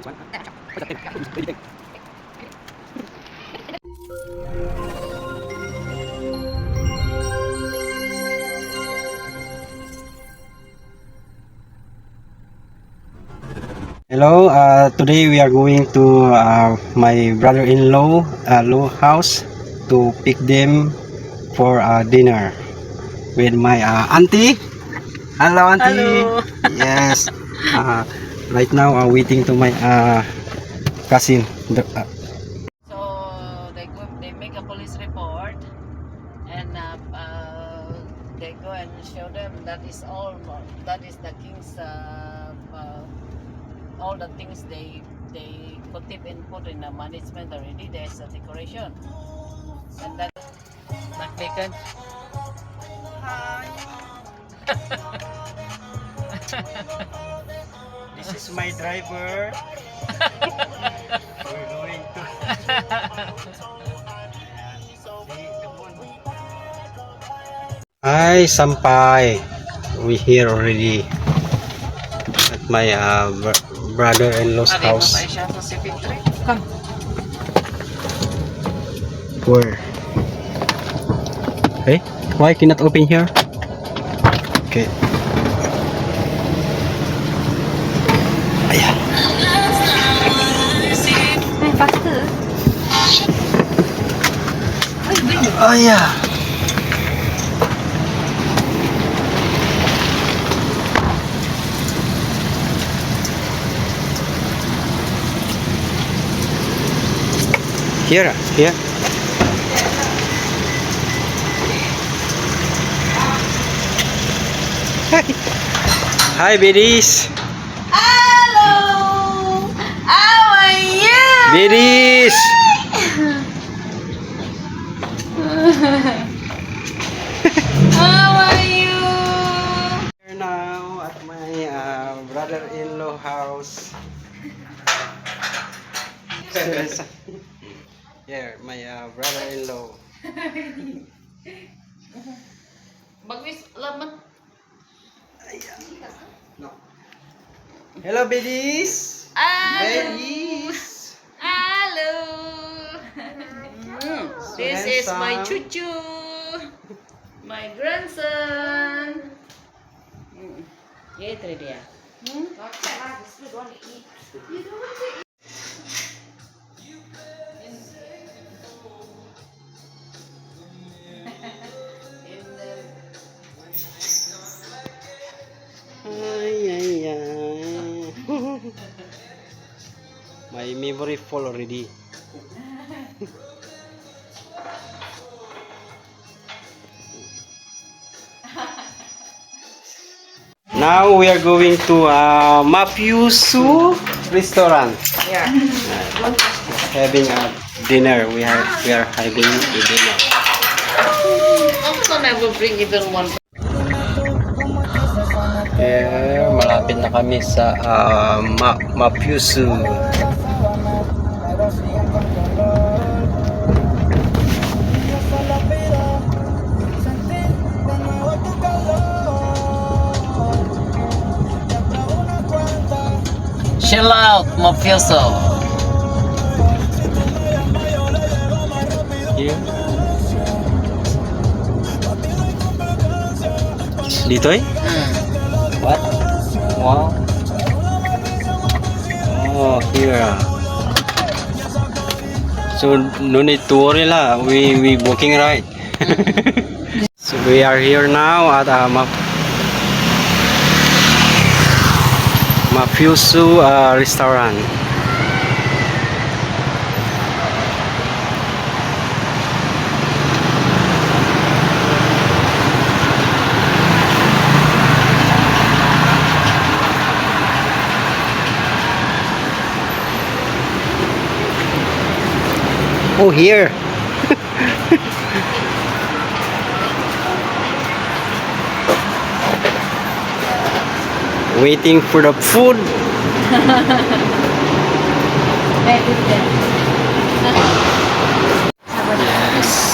Hello, today we are going to my brother-in-law house to pick them for dinner with my auntie. Hello, auntie. Hello. Yes. Right now, waiting to my cousin. So they make a police report, and they go and show them that is the king's all the things they put in the management already. There's a decoration, and that nakbikan. This is my driver. We're going to. Hi, Sampay. We here already at my brother-in-law's house. Come. Where? Hey, why cannot open here? Okay. Ayan. Faster. Oh yeah. Here, here. Hi, biddies. Hello. How are you? Biddies. How are you? Here now at my brother-in-law house. Here, my brother-in-law. Bagwis laman. No. Hello, biddies. Biddies. Hello. This is my handsome. chuchu, my grandson. Yeah, three dia. Ay, ay, ay. My memory full already. Now we are going to Mapyusu restaurant. Yeah. Having a dinner. We are having a dinner. Also never bring even one. Yeah, malapit na kami sa Mapyusu. Chill out, mafioso. Here. Dito eh? What? Wow. Oh, here. So no need to worry lah. We booking right. So we are here now at Mapyusu restaurant. Oh, here. Waiting for the food. Yes.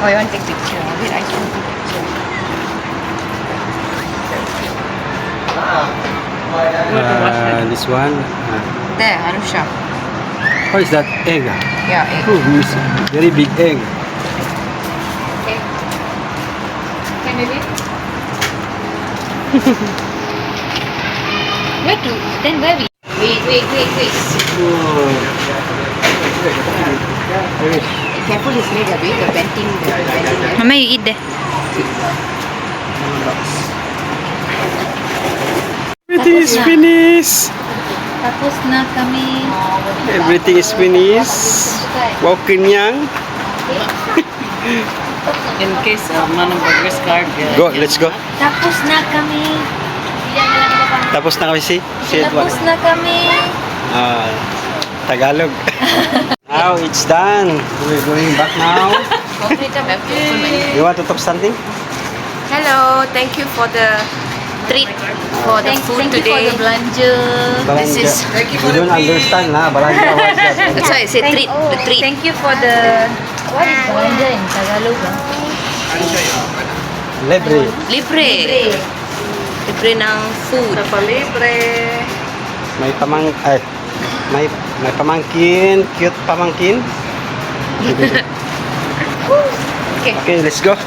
Oh, you want to take picture? Wait, I can take picture. this one. There, ano siya? What is that? Egg. Yeah, egg. Oh, it's very big egg. Okay. Okay, maybe? Where to? Then where we? Wait. Careful his leg, Abhi. The bending. Mama, you eat there. Everything is finished. Tapos na kami. Everything is finished. Wow, kenyang. In case man ng burgers card. Go, let's go. Tapos na kami. Tapos na kami si Tapos na kami. Tagalog. Now it's done. We're going back now. You want to talk something? Hello, thank you for the treat for the food today. Thank you for the belanja. Balanja. This is You don't understand, na? Balanja, what is that? that's why I said treat. The treat. Thank you for the what is belanja in Tagalog? Libre. Libre. Libre ng food. Libre. May may pamangkin, cute pamangkin. Okay. Okay, let's go.